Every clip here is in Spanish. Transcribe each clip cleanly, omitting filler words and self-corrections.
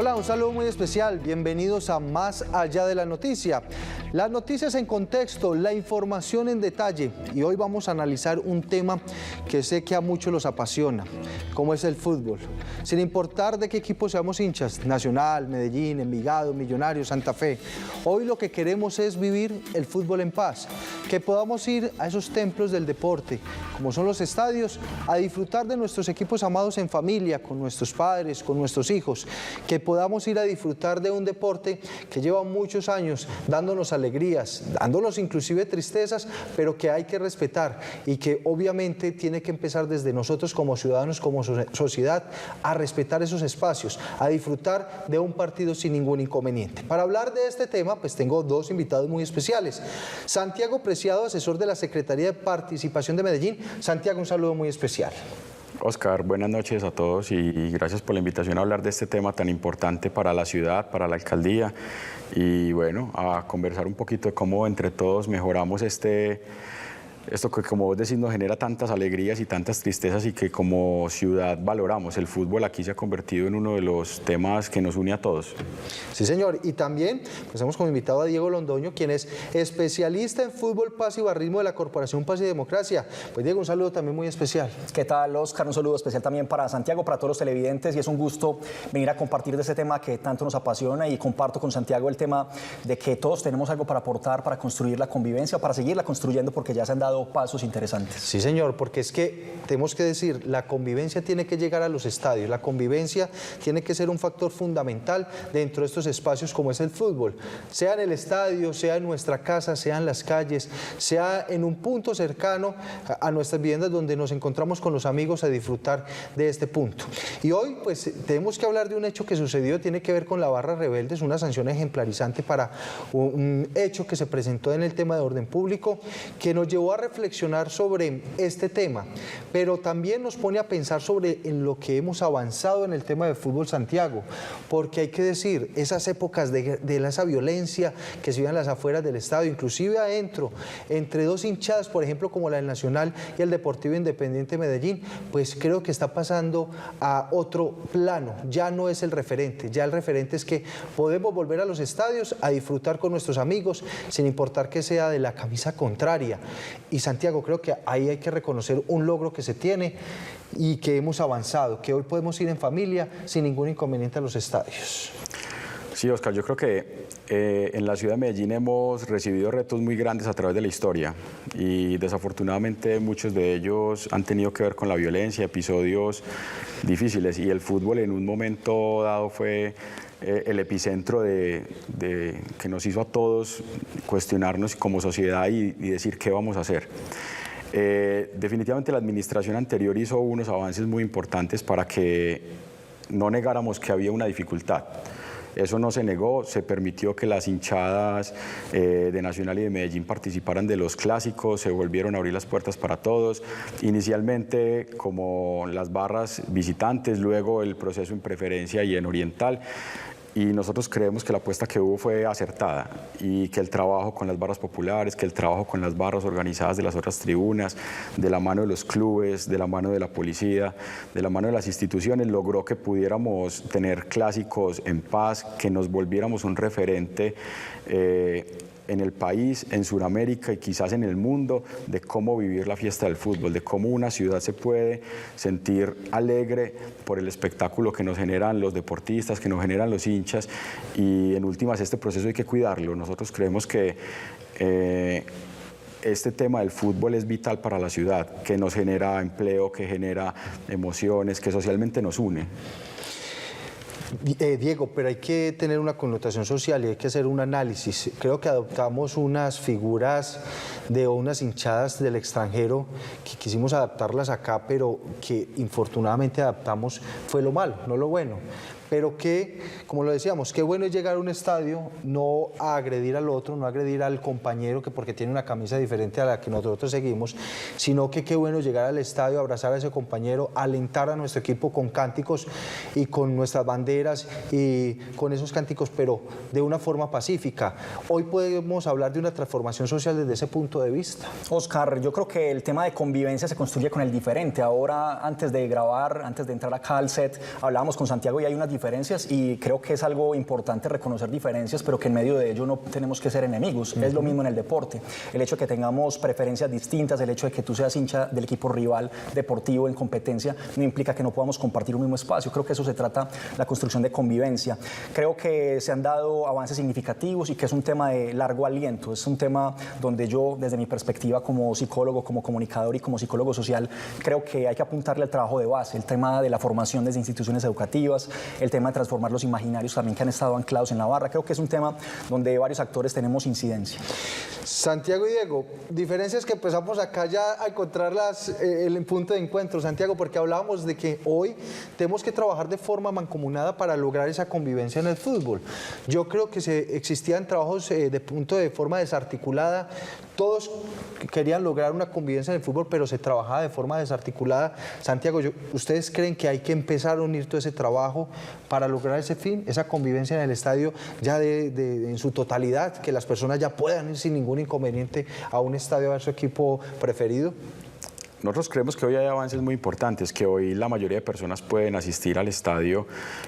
Hola, un saludo muy especial. Bienvenidos a Más Allá de la Noticia. Las noticias en contexto, la información en detalle. Y hoy vamos a analizar un tema que sé que a muchos los apasiona, como es el fútbol. Sin importar de qué equipo seamos hinchas, Nacional, Medellín, Envigado, Millonarios, Santa Fe. Hoy lo que queremos es vivir el fútbol en paz. Que podamos ir a esos templos del deporte, como son los estadios, a disfrutar de nuestros equipos amados en familia, con nuestros padres, con nuestros hijos. Que podamos ir a disfrutar de un deporte que lleva muchos años dándonos alegrías, dándonos inclusive tristezas, pero que hay que respetar y que obviamente tiene que empezar desde nosotros como ciudadanos, como sociedad, a respetar esos espacios, a disfrutar de un partido sin ningún inconveniente. Para hablar de este tema, pues tengo dos invitados muy especiales. Santiago Preciado, asesor de la Secretaría de Participación de Medellín. Santiago, un saludo muy especial. Oscar, buenas noches a todos y gracias por la invitación a hablar de este tema tan importante para la ciudad, para la alcaldía y bueno, a conversar un poquito de cómo entre todos mejoramos esto que, como vos decís, nos genera tantas alegrías y tantas tristezas y que como ciudad valoramos. El fútbol aquí se ha convertido en uno de los temas que nos une a todos. Sí, señor. Y también pues hemos como invitado a Diego Londoño, quien es especialista en fútbol, paz y barrismo de la Corporación Paz y Democracia. Pues Diego, un saludo también muy especial. ¿Qué tal, Oscar? Un saludo especial también para Santiago, para todos los televidentes, y es un gusto venir a compartir de este tema que tanto nos apasiona, y comparto con Santiago el tema de que todos tenemos algo para aportar, para construir la convivencia, para seguirla construyendo, porque ya se han dado pasos interesantes. Sí, señor, porque es que tenemos que decir, la convivencia tiene que llegar a los estadios, la convivencia tiene que ser un factor fundamental dentro de estos espacios como es el fútbol, sea en el estadio, sea en nuestra casa, sea en las calles, sea en un punto cercano a nuestras viviendas donde nos encontramos con los amigos a disfrutar de este punto. Y hoy pues tenemos que hablar de un hecho que sucedió, tiene que ver con la barra rebelde, es una sanción ejemplarizante para un hecho que se presentó en el tema de orden público, que nos llevó a reflexionar sobre este tema, pero también nos pone a pensar sobre en lo que hemos avanzado en el tema del fútbol, Santiago, porque hay que decir, esas épocas de esa violencia que se vive en las afueras del estadio, inclusive adentro, entre dos hinchadas, por ejemplo, como la del Nacional y el Deportivo Independiente Medellín, pues creo que está pasando a otro plano, ya no es el referente, ya el referente es que podemos volver a los estadios a disfrutar con nuestros amigos, sin importar que sea de la camisa contraria. Y Santiago, creo que ahí hay que reconocer un logro que se tiene y que hemos avanzado, que hoy podemos ir en familia sin ningún inconveniente a los estadios. Sí, Oscar, yo creo que en la ciudad de Medellín hemos recibido retos muy grandes a través de la historia y desafortunadamente muchos de ellos han tenido que ver con la violencia, episodios difíciles, y el fútbol en un momento dado fue el epicentro que nos hizo a todos cuestionarnos como sociedad y decir qué vamos a hacer. Definitivamente la administración anterior hizo unos avances muy importantes para que no negáramos que había una dificultad. Eso no se negó, se permitió que las hinchadas de Nacional y de Medellín participaran de los clásicos, se volvieron a abrir las puertas para todos, inicialmente como las barras visitantes, luego el proceso en preferencia y en oriental. Y nosotros creemos que la apuesta que hubo fue acertada y que el trabajo con las barras populares, que el trabajo con las barras organizadas de las otras tribunas, de la mano de los clubes, de la mano de la policía, de la mano de las instituciones, logró que pudiéramos tener clásicos en paz, que nos volviéramos un referente en el país, en Sudamérica y quizás en el mundo, de cómo vivir la fiesta del fútbol, de cómo una ciudad se puede sentir alegre por el espectáculo que nos generan los deportistas, que nos generan los hinchas, y en últimas este proceso hay que cuidarlo. Nosotros creemos que este tema del fútbol es vital para la ciudad, que nos genera empleo, que genera emociones, que socialmente nos une. Diego, pero hay que tener una connotación social y hay que hacer un análisis. Creo que adoptamos unas figuras de unas hinchadas del extranjero que quisimos adaptarlas acá, pero que infortunadamente adaptamos fue lo malo, no lo bueno. Pero que, como lo decíamos, qué bueno es llegar a un estadio, no a agredir al otro, no a agredir al compañero que porque tiene una camisa diferente a la que nosotros seguimos, sino que qué bueno llegar al estadio, abrazar a ese compañero, alentar a nuestro equipo con cánticos y con nuestras banderas y con esos cánticos, pero de una forma pacífica. Hoy podemos hablar de una transformación social desde ese punto de vista. Oscar, yo creo que el tema de convivencia se construye con el diferente. Ahora, antes de grabar, antes de entrar acá al set, hablábamos con Santiago y hay unas diferencias y creo que es algo importante reconocer diferencias, pero que en medio de ello no tenemos que ser enemigos. Es lo mismo en el deporte. El hecho de que tengamos preferencias distintas, el hecho de que tú seas hincha del equipo rival deportivo en competencia, no implica que no podamos compartir un mismo espacio. Creo que eso se trata la construcción de convivencia. Creo que se han dado avances significativos y que es un tema de largo aliento. Es un tema donde yo, desde mi perspectiva como psicólogo, como comunicador y como psicólogo social, creo que hay que apuntarle al trabajo de base, el tema de la formación desde instituciones educativas, el tema de transformar los imaginarios también que han estado anclados en la barra. Creo que es un tema donde varios actores tenemos incidencia. Santiago y Diego, diferencias que empezamos acá ya a encontrarlas el punto de encuentro, Santiago, porque hablábamos de que hoy tenemos que trabajar de forma mancomunada para lograr esa convivencia en el fútbol. Yo creo que existían trabajos de forma desarticulada, todos querían lograr una convivencia en el fútbol, pero se trabajaba de forma desarticulada. Santiago, ¿ustedes creen que hay que empezar a unir todo ese trabajo para lograr ese fin, esa convivencia en el estadio ya en su totalidad, que las personas ya puedan ir sin ningún inconveniente a un estadio a ver su equipo preferido? Nosotros creemos que hoy hay avances muy importantes, que hoy la mayoría de personas pueden asistir al estadio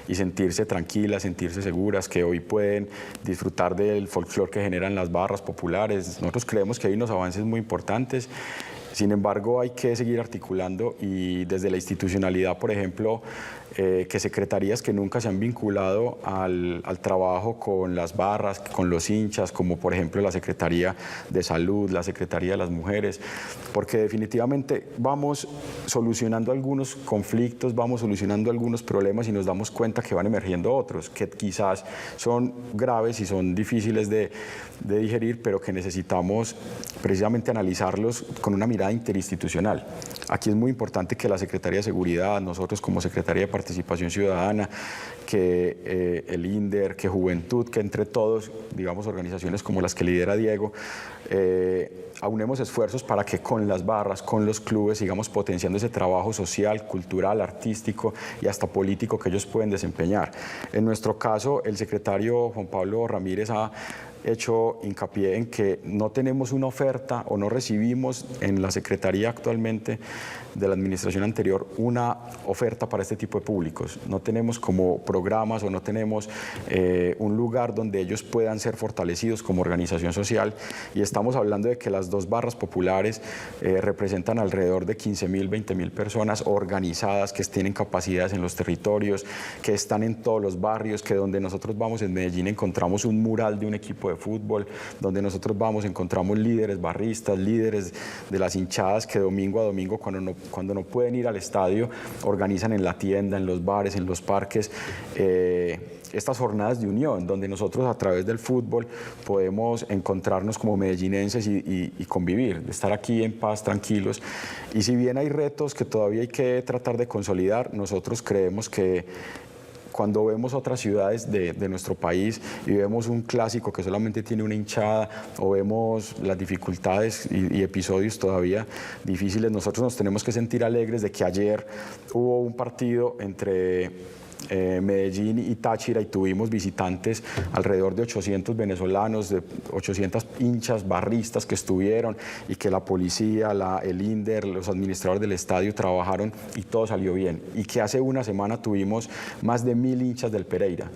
y sentirse tranquilas, sentirse seguras, que hoy pueden disfrutar del folclore que generan las barras populares. Nosotros creemos que hay unos avances muy importantes. Sin embargo, hay que seguir articulando y desde la institucionalidad, por ejemplo, que secretarías que nunca se han vinculado al trabajo con las barras, con los hinchas, como por ejemplo la Secretaría de Salud, la Secretaría de las Mujeres, porque definitivamente vamos solucionando algunos conflictos, vamos solucionando algunos problemas y nos damos cuenta que van emergiendo otros, que quizás son graves y son difíciles de digerir, pero que necesitamos precisamente analizarlos con una mirada interinstitucional. Aquí es muy importante que la Secretaría de Seguridad, nosotros como Secretaría de Participación Ciudadana, que el INDER, que Juventud, que entre todos, digamos, organizaciones como las que lidera Diego, aunemos esfuerzos para que con las barras, con los clubes, sigamos potenciando ese trabajo social, cultural, artístico y hasta político que ellos pueden desempeñar. En nuestro caso, el secretario Juan Pablo Ramírez ha hecho hincapié en que no tenemos una oferta o no recibimos en la Secretaría actualmente de la administración anterior una oferta para este tipo de públicos. No tenemos como programas o no tenemos un lugar donde ellos puedan ser fortalecidos como organización social y estamos hablando de que las dos barras populares representan alrededor de 15.000, 20.000 personas organizadas que tienen capacidades en los territorios, que están en todos los barrios, que donde nosotros vamos en Medellín encontramos un mural de un equipo de fútbol, donde nosotros vamos encontramos líderes barristas, líderes de las hinchadas que domingo a domingo cuando no pueden ir al estadio organizan en la tienda, en los bares, en los parques estas jornadas de unión, donde nosotros a través del fútbol podemos encontrarnos como medellinenses y convivir, estar aquí en paz, tranquilos. Y si bien hay retos que todavía hay que tratar de consolidar, nosotros creemos que cuando vemos otras ciudades de nuestro país y vemos un clásico que solamente tiene una hinchada o vemos las dificultades y episodios todavía difíciles, nosotros nos tenemos que sentir alegres de que ayer hubo un partido entre Medellín y Táchira y tuvimos visitantes, alrededor de 800 venezolanos, de 800 hinchas barristas que estuvieron y que la policía, el INDER, los administradores del estadio trabajaron y todo salió bien. Y que hace una semana tuvimos más de 1.000 hinchas del Pereira.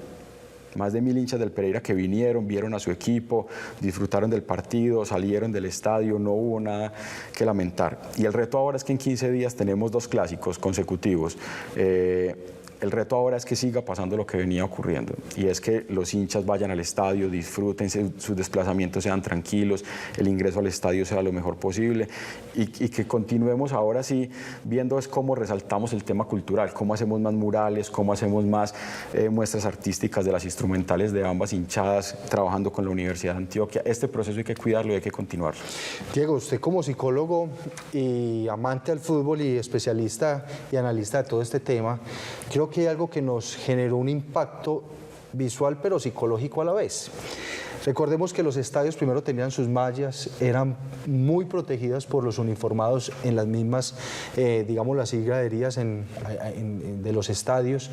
Más de 1.000 hinchas del Pereira que vinieron, vieron a su equipo, disfrutaron del partido, salieron del estadio, no hubo nada que lamentar. Y el reto ahora es que en 15 días tenemos 2 clásicos consecutivos. El reto ahora es que siga pasando lo que venía ocurriendo y es que los hinchas vayan al estadio, disfruten, sus desplazamientos sean tranquilos, el ingreso al estadio sea lo mejor posible y que continuemos ahora sí viendo es cómo resaltamos el tema cultural, cómo hacemos más murales, cómo hacemos más muestras artísticas de las instrumentales de ambas hinchadas, trabajando con la Universidad de Antioquia. Este proceso hay que cuidarlo y hay que continuarlo. Diego, usted como psicólogo y amante al fútbol y especialista y analista de todo este tema, creo que hay algo que nos generó un impacto visual pero psicológico a la vez. Recordemos que los estadios primero tenían sus mallas, eran muy protegidas por los uniformados en las mismas, digamos, las graderías de los estadios,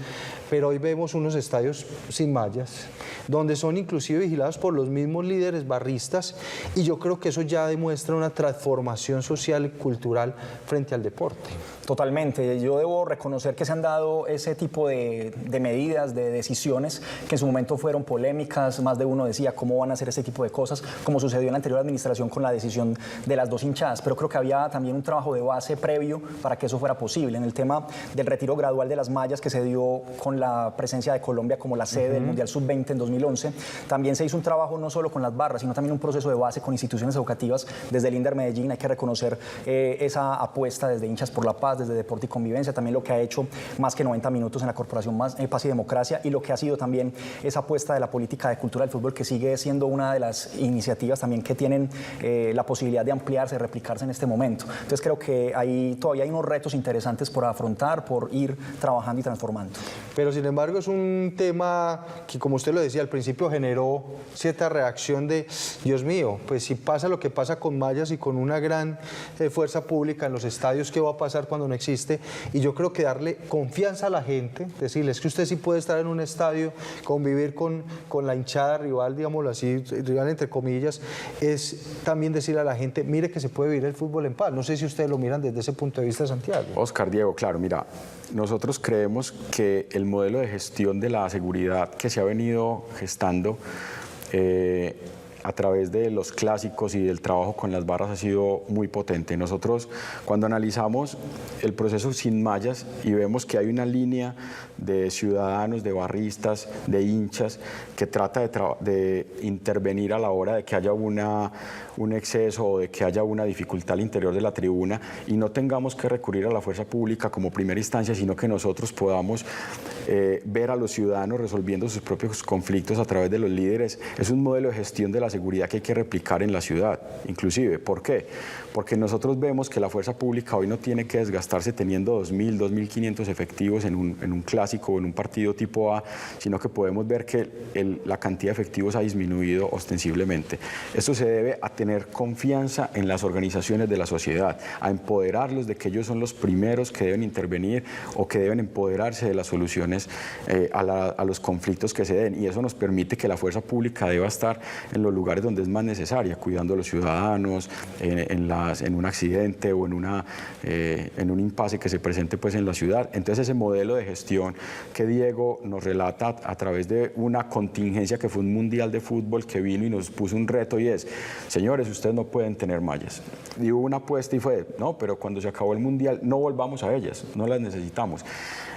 pero hoy vemos unos estadios sin mallas, donde son inclusive vigilados por los mismos líderes barristas, y yo creo que eso ya demuestra una transformación social y cultural frente al deporte. Totalmente. Yo debo reconocer que se han dado ese tipo de medidas, de decisiones, que en su momento fueron polémicas. Más de uno decía cómo van a hacer ese tipo de cosas, como sucedió en la anterior administración con la decisión de las 2 hinchadas. Pero creo que había también un trabajo de base previo para que eso fuera posible. En el tema del retiro gradual de las mallas, que se dio con la presencia de Colombia como la sede del Mundial Sub-20 en 2011, también se hizo un trabajo no solo con las barras, sino también un proceso de base con instituciones educativas. Desde el Inder Medellín hay que reconocer esa apuesta desde Hinchas por la Paz, desde Deporte y Convivencia, también lo que ha hecho más que 90 minutos en la Corporación Paz y Democracia, y lo que ha sido también esa apuesta de la política de cultura del fútbol, que sigue siendo una de las iniciativas también que tienen la posibilidad de ampliarse, de replicarse en este momento. Entonces creo que todavía hay unos retos interesantes por afrontar, por ir trabajando y transformando. Pero sin embargo es un tema que, como usted lo decía al principio, generó cierta reacción de, Dios mío, pues si pasa lo que pasa con mallas y con una gran fuerza pública en los estadios, ¿qué va a pasar cuando no existe? Y yo creo que darle confianza a la gente, decirles que usted sí puede estar en un estadio, convivir con la hinchada rival, digámoslo así, rival entre comillas, es también decirle a la gente, mire que se puede vivir el fútbol en paz. No sé si ustedes lo miran desde ese punto de vista, Santiago. Oscar, Diego, claro, mira, nosotros creemos que el modelo de gestión de la seguridad que se ha venido gestando a través de los clásicos y del trabajo con las barras ha sido muy potente. Nosotros, cuando analizamos el proceso sin mallas y vemos que hay una línea de ciudadanos, de barristas, de hinchas, que trata de intervenir a la hora de que haya un exceso o de que haya una dificultad al interior de la tribuna, y no tengamos que recurrir a la fuerza pública como primera instancia, sino que nosotros podamos ver a los ciudadanos resolviendo sus propios conflictos a través de los líderes. Es un modelo de gestión de la seguridad que hay que replicar en la ciudad, inclusive. ¿Por qué? Porque nosotros vemos que la fuerza pública hoy no tiene que desgastarse teniendo 2.000, 2.500 efectivos en un clásico o en un partido tipo A, sino que podemos ver que la cantidad de efectivos ha disminuido ostensiblemente. Esto se debe a tener confianza en las organizaciones de la sociedad, a empoderarlos de que ellos son los primeros que deben intervenir o que deben empoderarse de las soluciones a los conflictos que se den, y eso nos permite que la fuerza pública deba estar en los lugares donde es más necesaria, cuidando a los ciudadanos, en un accidente o en un impasse que se presente pues en la ciudad. Entonces ese modelo de gestión que Diego nos relata a través de una contingencia que fue un mundial de fútbol que vino y nos puso un reto, y es, señores, ustedes no pueden tener mallas. Y hubo una apuesta y fue, no, pero cuando se acabó el mundial no volvamos a ellas, no las necesitamos.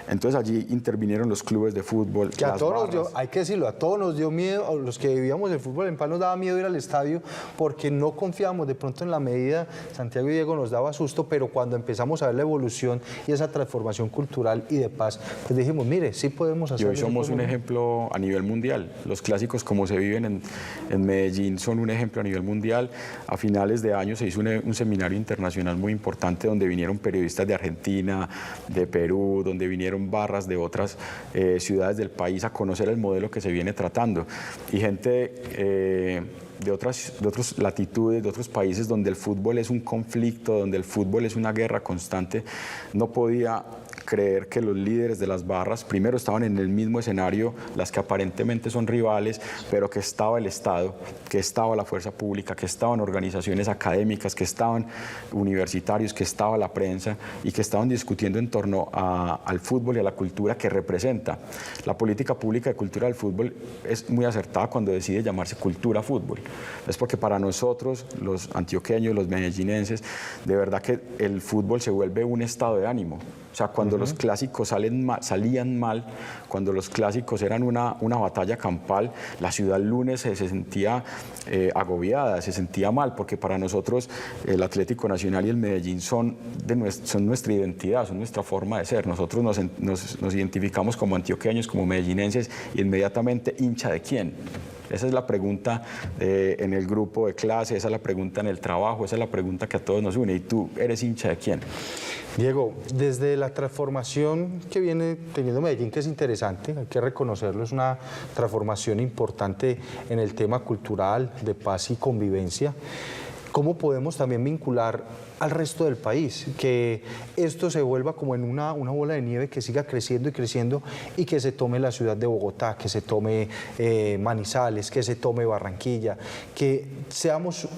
Entonces allí intervinieron los clubes de fútbol. Que a todos nos dio, hay que decirlo, a todos nos dio miedo, a los que vivíamos el fútbol en paz nos daba miedo ir al estadio porque no confiábamos de pronto en la medida. Santiago y Diego nos daba susto, pero cuando empezamos a ver la evolución y esa transformación cultural y de paz, pues dijimos, mire, sí podemos hacerlo. Y hoy somos un ejemplo a nivel mundial. Los clásicos como se viven en Medellín son un ejemplo a nivel mundial. A finales de año se hizo un seminario internacional muy importante donde vinieron periodistas de Argentina, de Perú, donde vinieron barras de otras ciudades del país a conocer el modelo que se viene tratando, y gente de otras latitudes, de otros países donde el fútbol es un conflicto, donde el fútbol es una guerra constante, no podía creer que los líderes de las barras primero estaban en el mismo escenario, las que aparentemente son rivales, pero que estaba el Estado, que estaba la fuerza pública, que estaban organizaciones académicas, que estaban universitarios, que estaba la prensa y que estaban discutiendo en torno al fútbol y a la cultura que representa. La política pública de cultura del fútbol es muy acertada cuando decide llamarse cultura fútbol. Es porque para nosotros, los antioqueños, los medellinenses, de verdad que el fútbol se vuelve un estado de ánimo. O sea, cuando los clásicos salían mal, cuando los clásicos eran una batalla campal, la ciudad el lunes se sentía agobiada, se sentía mal, porque para nosotros el Atlético Nacional y el Medellín son nuestra identidad, son nuestra forma de ser. Nosotros nos identificamos como antioqueños, como medellinenses, y inmediatamente, ¿hincha de quién? Esa es la pregunta en el grupo de clase, esa es la pregunta en el trabajo, esa es la pregunta que a todos nos une. ¿Y tú eres hincha de quién? Diego, desde la transformación que viene teniendo Medellín, que es interesante, hay que reconocerlo, es una transformación importante en el tema cultural, de paz y convivencia, ¿cómo podemos también vincular al resto del país? Que esto se vuelva como en una bola de nieve que siga creciendo y creciendo y que se tome la ciudad de Bogotá, que se tome Manizales, que se tome Barranquilla, que seamos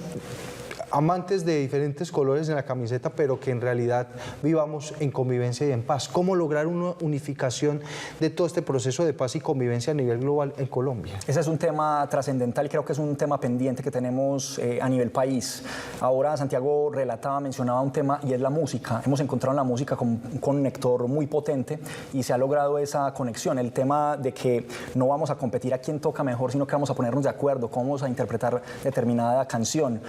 amantes de diferentes colores en la camiseta, pero que en realidad vivamos en convivencia y en paz. ¿Cómo lograr una unificación de todo este proceso de paz y convivencia a nivel global en Colombia? Ese es un tema trascendental y creo que es un tema pendiente que tenemos a nivel país. Ahora Santiago mencionaba un tema y es la música. Hemos encontrado en la música como un conector muy potente y se ha logrado esa conexión. El tema de que no vamos a competir a quién toca mejor, sino que vamos a ponernos de acuerdo, cómo vamos a interpretar determinada canción.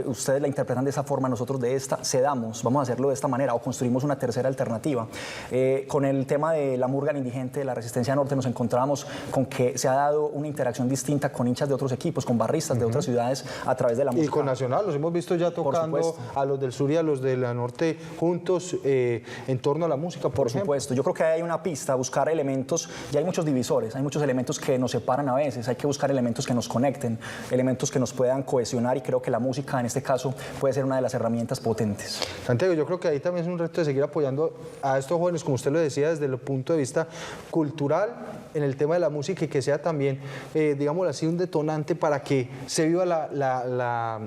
Ustedes la interpretan de esa forma, nosotros de esta, cedamos, vamos a hacerlo de esta manera o construimos una tercera alternativa. Con el tema de la murga indigente, de la Resistencia Norte, nos encontramos con que se ha dado una interacción distinta con hinchas de otros equipos, con barristas de otras ciudades a través de la música. Y con Nacional, los hemos visto ya tocando a los del sur y a los de la norte juntos en torno a la música, por supuesto. Yo creo que hay una pista, buscar elementos, y hay muchos divisores, hay muchos elementos que nos separan a veces, hay que buscar elementos que nos conecten, elementos que nos puedan cohesionar y creo que la música en este caso puede ser una de las herramientas potentes. Santiago, yo creo que ahí también es un reto de seguir apoyando a estos jóvenes, como usted lo decía, desde el punto de vista cultural, en el tema de la música y que sea también, digámoslo así, un detonante para que se viva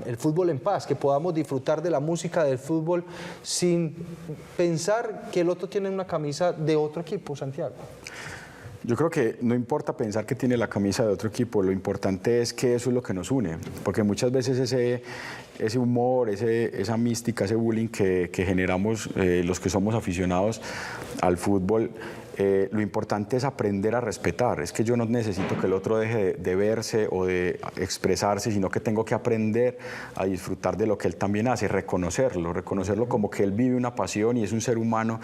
el fútbol en paz, que podamos disfrutar de la música del fútbol sin pensar que el otro tiene una camisa de otro equipo, Santiago. Yo creo que no importa pensar que tiene la camisa de otro equipo, lo importante es que eso es lo que nos une, porque muchas veces ese humor, esa mística, ese bullying que generamos los que somos aficionados al fútbol, lo importante es aprender a respetar. Es que yo no necesito que el otro deje de verse o de expresarse, sino que tengo que aprender a disfrutar de lo que él también hace, reconocerlo como que él vive una pasión y es un ser humano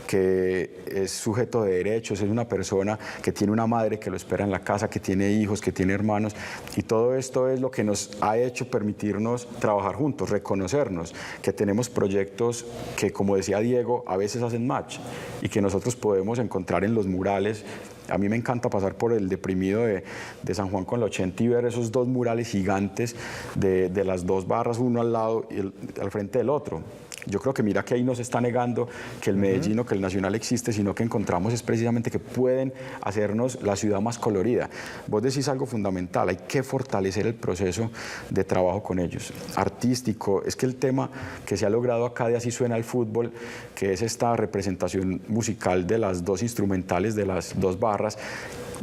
que es sujeto de derechos, es una persona que tiene una madre que lo espera en la casa, que tiene hijos, que tiene hermanos, y todo esto es lo que nos ha hecho permitirnos trabajar juntos, reconocernos, que tenemos proyectos que, como decía Diego, a veces hacen match y que nosotros podemos encontrar en los murales. A mí me encanta pasar por el deprimido de San Juan con la 80 y ver esos dos murales gigantes de las dos barras, uno al lado y al frente del otro. Yo creo que mira que ahí no se está negando que el Medellín o que el Nacional existe, sino que encontramos es precisamente que pueden hacernos la ciudad más colorida. Vos decís algo fundamental, hay que fortalecer el proceso de trabajo con ellos. Artístico, es que el tema que se ha logrado acá de Así Suena el Fútbol, que es esta representación musical de las dos instrumentales, de las dos barras,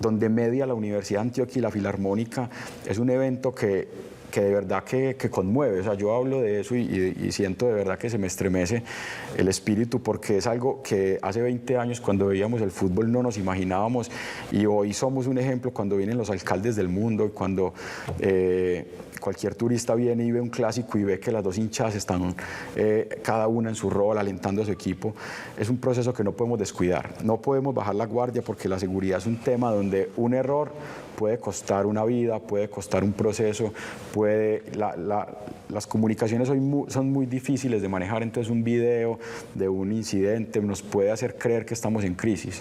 donde media la Universidad de Antioquia y la Filarmónica, es un evento que de verdad que conmueve. O sea, yo hablo de eso y siento de verdad que se me estremece el espíritu, porque es algo que hace 20 años cuando veíamos el fútbol no nos imaginábamos, y hoy somos un ejemplo cuando vienen los alcaldes del mundo y cuando cualquier turista viene y ve un clásico y ve que las dos hinchas están cada una en su rol alentando a su equipo. Es un proceso que no podemos descuidar, no podemos bajar la guardia, porque la seguridad es un tema donde un error puede costar una vida, puede costar un proceso, las comunicaciones son muy difíciles de manejar, entonces un video de un incidente nos puede hacer creer que estamos en crisis.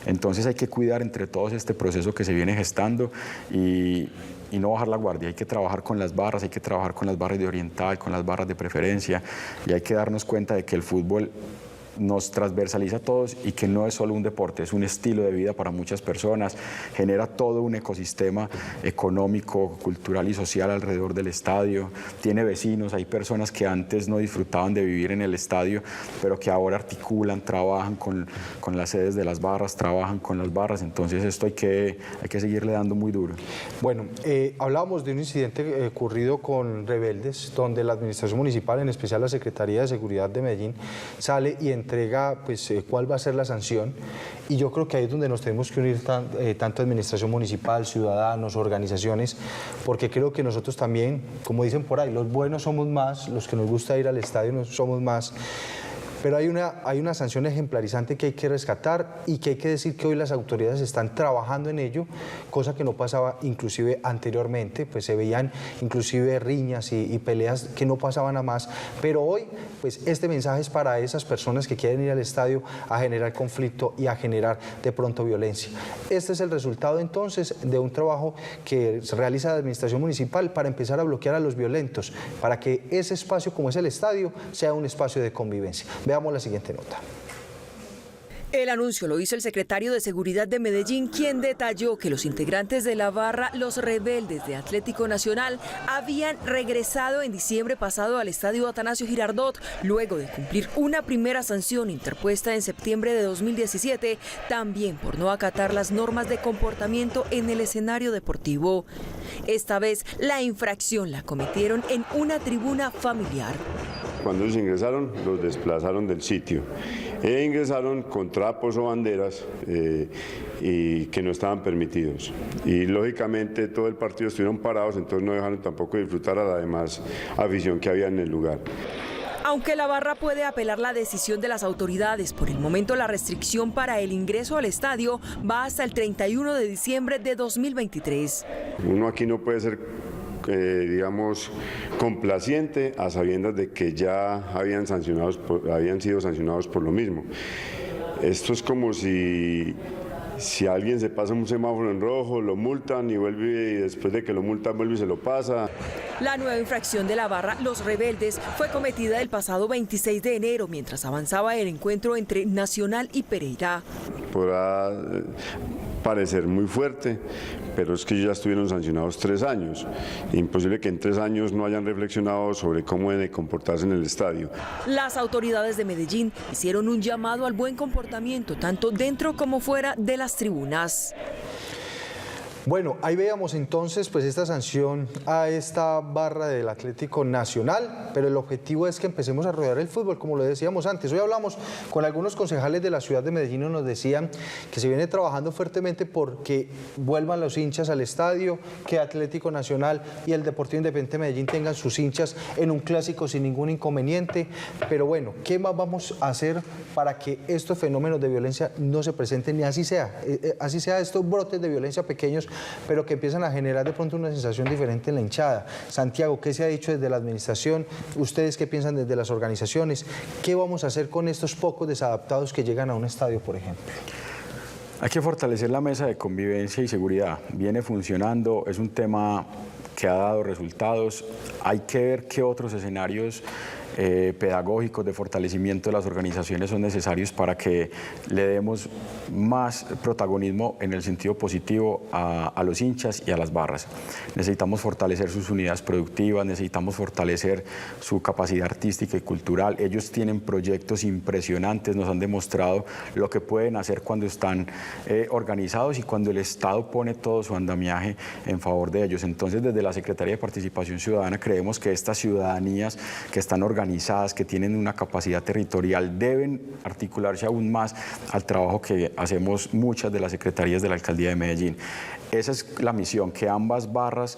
Entonces hay que cuidar entre todos este proceso que se viene gestando y no bajar la guardia. Hay que trabajar con las barras, hay que trabajar con las barras de oriental, con las barras de preferencia, y hay que darnos cuenta de que el fútbol nos transversaliza a todos y que no es solo un deporte, es un estilo de vida para muchas personas, genera todo un ecosistema económico, cultural y social alrededor del estadio, tiene vecinos, hay personas que antes no disfrutaban de vivir en el estadio, pero que ahora articulan, trabajan con las sedes de las barras, trabajan con las barras, entonces esto hay que seguirle dando muy duro. Bueno, hablábamos de un incidente ocurrido con Rebeldes, donde la administración municipal, en especial la Secretaría de Seguridad de Medellín, sale y entrega cuál va a ser la sanción, y yo creo que ahí es donde nos tenemos que unir tanto administración municipal, ciudadanos, organizaciones, porque creo que nosotros también, como dicen por ahí, los buenos somos más, los que nos gusta ir al estadio somos más. Pero hay una sanción ejemplarizante que hay que rescatar y que hay que decir que hoy las autoridades están trabajando en ello, cosa que no pasaba inclusive anteriormente, pues se veían inclusive riñas y peleas que no pasaban a más, pero hoy pues este mensaje es para esas personas que quieren ir al estadio a generar conflicto y a generar de pronto violencia. Este es el resultado entonces de un trabajo que se realiza la administración municipal para empezar a bloquear a los violentos, para que ese espacio como es el estadio sea un espacio de convivencia. Veamos la siguiente nota. El anuncio lo hizo el secretario de Seguridad de Medellín, quien detalló que los integrantes de la barra Los Rebeldes de Atlético Nacional habían regresado en diciembre pasado al estadio Atanasio Girardot, luego de cumplir una primera sanción interpuesta en septiembre de 2017, también por no acatar las normas de comportamiento en el escenario deportivo. Esta vez la infracción la cometieron en una tribuna familiar. Cuando ellos ingresaron, los desplazaron del sitio. Ingresaron con trapos o banderas y que no estaban permitidos. Y lógicamente todo el partido estuvieron parados, entonces no dejaron tampoco disfrutar a la demás afición que había en el lugar. Aunque la barra puede apelar la decisión de las autoridades, por el momento la restricción para el ingreso al estadio va hasta el 31 de diciembre de 2023. Uno aquí no puede ser digamos, complaciente a sabiendas de que ya habían sido sancionados por lo mismo. Esto es como si alguien se pasa un semáforo en rojo, lo multan y vuelve, y después de que lo multan vuelve y se lo pasa. La nueva infracción de la barra Los Rebeldes fue cometida el pasado 26 de enero mientras avanzaba el encuentro entre Nacional y Pereira. Podrá parecer muy fuerte, pero es que ya estuvieron sancionados 3 años. Imposible que en 3 años no hayan reflexionado sobre cómo debe comportarse en el estadio. Las autoridades de Medellín hicieron un llamado al buen comportamiento, tanto dentro como fuera de las tribunas. Bueno, ahí veíamos entonces pues esta sanción a esta barra del Atlético Nacional, pero el objetivo es que empecemos a rodear el fútbol, como lo decíamos antes. Hoy hablamos con algunos concejales de la ciudad de Medellín y nos decían que se viene trabajando fuertemente porque vuelvan los hinchas al estadio, que Atlético Nacional y el Deportivo Independiente de Medellín tengan sus hinchas en un clásico sin ningún inconveniente. Pero bueno, ¿qué más vamos a hacer para que estos fenómenos de violencia no se presenten ni así sea estos brotes de violencia pequeños, pero que empiezan a generar de pronto una sensación diferente en la hinchada? Santiago, ¿qué se ha dicho desde la administración? ¿Ustedes qué piensan desde las organizaciones? ¿Qué vamos a hacer con estos pocos desadaptados que llegan a un estadio, por ejemplo? Hay que fortalecer la mesa de convivencia y seguridad. Viene funcionando, es un tema que ha dado resultados. Hay que ver qué otros escenarios pedagógicos de fortalecimiento de las organizaciones son necesarios para que le demos más protagonismo en el sentido positivo a los hinchas y a las barras. Necesitamos fortalecer sus unidades productivas, necesitamos fortalecer su capacidad artística y cultural. Ellos tienen proyectos impresionantes, nos han demostrado lo que pueden hacer cuando están organizados y cuando el Estado pone todo su andamiaje en favor de ellos. Entonces, desde la Secretaría de Participación Ciudadana creemos que estas ciudadanías que están organizadas, que tienen una capacidad territorial, deben articularse aún más al trabajo que hacemos muchas de las secretarías de la Alcaldía de Medellín. Esa es la misión, que ambas barras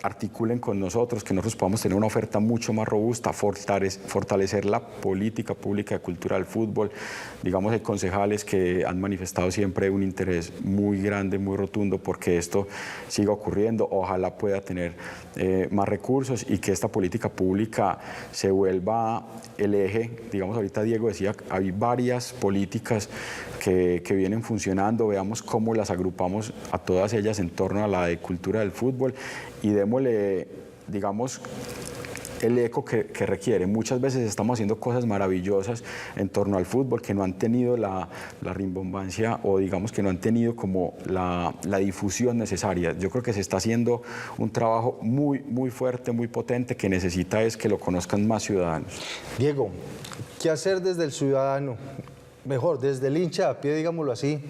articulen con nosotros, que nosotros podamos tener una oferta mucho más robusta, fortalecer la política pública de cultura del fútbol. Digamos, hay concejales que han manifestado siempre un interés muy grande, muy rotundo, porque esto siga ocurriendo. Ojalá pueda tener más recursos y que esta política pública se vuelva el eje. Digamos, ahorita Diego decía, hay varias políticas que vienen funcionando, veamos cómo las agrupamos a todas ellas en torno a la de cultura del fútbol y démosle, digamos, el eco que requiere. Muchas veces estamos haciendo cosas maravillosas en torno al fútbol que no han tenido la rimbombancia o digamos que no han tenido como la difusión necesaria. Yo creo que se está haciendo un trabajo muy, muy fuerte, muy potente, que necesita es que lo conozcan más ciudadanos. Diego, ¿qué hacer desde el ciudadano? Mejor, desde el hincha a pie, digámoslo así,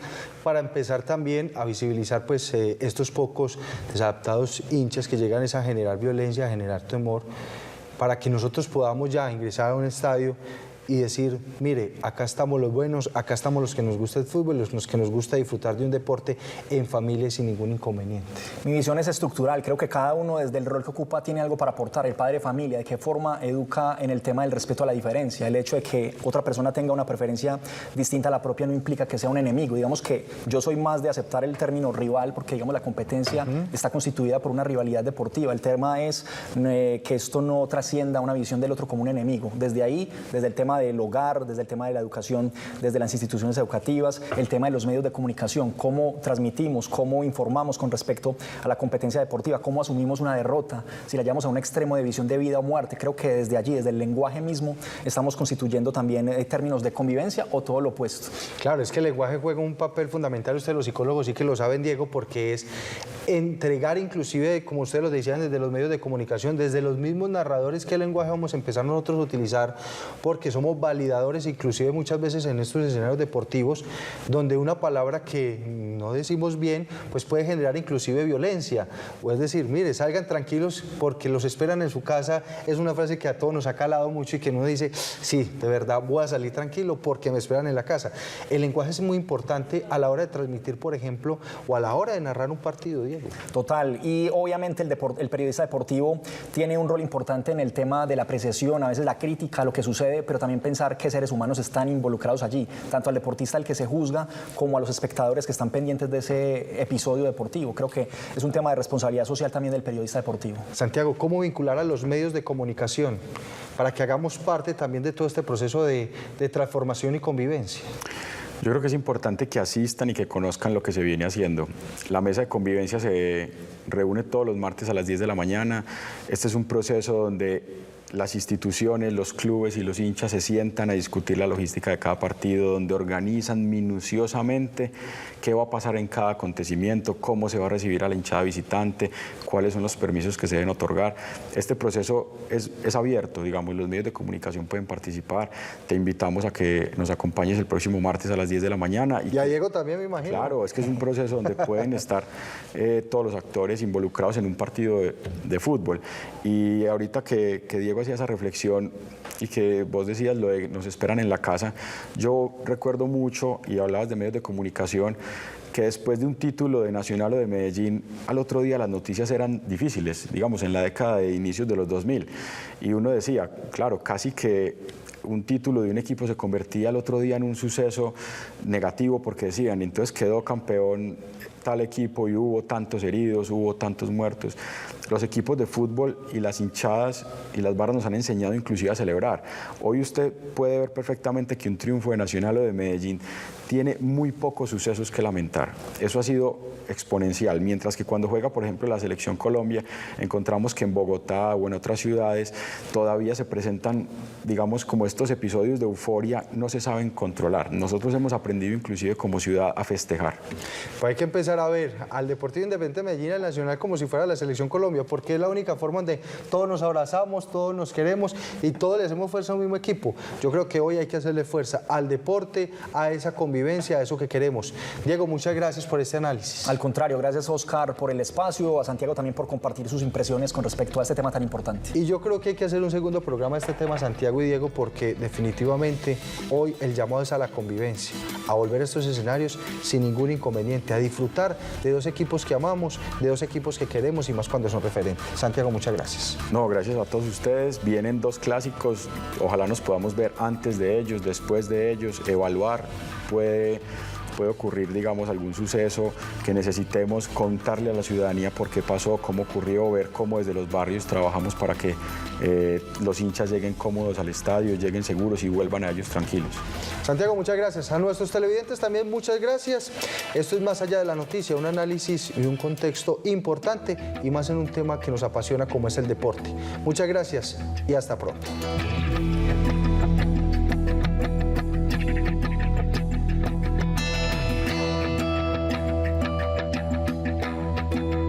para empezar también a visibilizar pues, estos pocos desadaptados hinchas que llegan a generar violencia, a generar temor, para que nosotros podamos ya ingresar a un estadio y decir, mire, acá estamos los buenos, acá estamos los que nos gusta el fútbol, los que nos gusta disfrutar de un deporte en familia y sin ningún inconveniente. Mi visión es estructural, creo que cada uno desde el rol que ocupa tiene algo para aportar. El padre de familia, de qué forma educa en el tema del respeto a la diferencia, el hecho de que otra persona tenga una preferencia distinta a la propia no implica que sea un enemigo. Digamos que yo soy más de aceptar el término rival porque digamos la competencia está constituida por una rivalidad deportiva. El tema es que esto no trascienda una visión del otro como un enemigo. Desde ahí, desde el tema del hogar, desde el tema de la educación, desde las instituciones educativas, el tema de los medios de comunicación, cómo transmitimos, cómo informamos con respecto a la competencia deportiva, cómo asumimos una derrota, si la llevamos a un extremo de visión de vida o muerte. Creo que desde allí, desde el lenguaje mismo, estamos constituyendo también términos de convivencia o todo lo opuesto. Claro, es que el lenguaje juega un papel fundamental, ustedes los psicólogos sí que lo saben, Diego, porque es entregar inclusive, como ustedes lo decían, desde los medios de comunicación, desde los mismos narradores, qué lenguaje vamos a empezar nosotros a utilizar, porque somos validadores inclusive muchas veces en estos escenarios deportivos, donde una palabra que no decimos bien, pues puede generar inclusive violencia, o es decir, mire, salgan tranquilos porque los esperan en su casa, es una frase que a todos nos ha calado mucho y que uno dice, sí, de verdad voy a salir tranquilo porque me esperan en la casa. El lenguaje es muy importante a la hora de transmitir, por ejemplo, o a la hora de narrar un partido, Diego. Total, y obviamente el periodista deportivo tiene un rol importante en el tema de la apreciación, a veces la crítica a lo que sucede, pero también pensar qué seres humanos están involucrados allí, tanto al deportista al que se juzga como a los espectadores que están pendientes de ese episodio deportivo. Creo que es un tema de responsabilidad social también del periodista deportivo. Santiago, ¿cómo vincular a los medios de comunicación para que hagamos parte también de todo este proceso de transformación y convivencia? Yo creo que es importante que asistan y que conozcan lo que se viene haciendo. La mesa de convivencia se reúne todos los martes a las 10 de la mañana. Este es un proceso donde las instituciones, los clubes y los hinchas se sientan a discutir la logística de cada partido, donde organizan minuciosamente qué va a pasar en cada acontecimiento, cómo se va a recibir a la hinchada visitante, cuáles son los permisos que se deben otorgar. Este proceso es abierto, digamos, los medios de comunicación pueden participar. Te invitamos a que nos acompañes el próximo martes a las 10 de la mañana. Y a Diego también, me imagino. Claro, es que es un proceso donde pueden estar todos los actores involucrados en un partido de fútbol. Y ahorita que Diego hacía esa reflexión y que vos decías lo de nos esperan en la casa, yo recuerdo mucho, y hablabas de medios de comunicación, que después de un título de Nacional o de Medellín, al otro día las noticias eran difíciles, digamos, en la década de inicios de los 2000. Y uno decía, claro, casi que un título de un equipo se convertía al otro día en un suceso negativo porque decían, entonces quedó campeón tal equipo y hubo tantos heridos, hubo tantos muertos. Los equipos de fútbol y las hinchadas y las barras nos han enseñado inclusive a celebrar. Hoy usted puede ver perfectamente que un triunfo de Nacional o de Medellín tiene muy pocos sucesos que lamentar. Eso ha sido exponencial, mientras que cuando juega, por ejemplo, la Selección Colombia, encontramos que en Bogotá o en otras ciudades todavía se presentan, digamos, como estos episodios de euforia no se saben controlar. Nosotros hemos aprendido inclusive como ciudad a festejar. Pues hay que empezar a ver al Deportivo Independiente de Medellín, al Nacional, como si fuera la Selección Colombia, porque es la única forma donde todos nos abrazamos, todos nos queremos y todos le hacemos fuerza a un mismo equipo. Yo creo que hoy hay que hacerle fuerza al deporte, a esa convivencia, a eso que queremos. Diego, muchas gracias por este análisis. Al contrario, gracias Oscar por el espacio, a Santiago también por compartir sus impresiones con respecto a este tema tan importante. Y yo creo que hay que hacer un segundo programa de este tema, Santiago y Diego, porque definitivamente hoy el llamado es a la convivencia, a volver a estos escenarios sin ningún inconveniente, a disfrutar de dos equipos que amamos, de dos equipos que queremos y más cuando son referentes. Santiago, muchas gracias. No, gracias a todos ustedes. Vienen dos clásicos, ojalá nos podamos ver antes de ellos, después de ellos, evaluar. Puede ocurrir, digamos, algún suceso que necesitemos contarle a la ciudadanía por qué pasó, cómo ocurrió, ver cómo desde los barrios trabajamos para que los hinchas lleguen cómodos al estadio, lleguen seguros y vuelvan a ellos tranquilos. Santiago, muchas gracias. A nuestros televidentes también muchas gracias. Esto es Más allá de la noticia, un análisis y un contexto importante y más en un tema que nos apasiona como es el deporte. Muchas gracias y hasta pronto.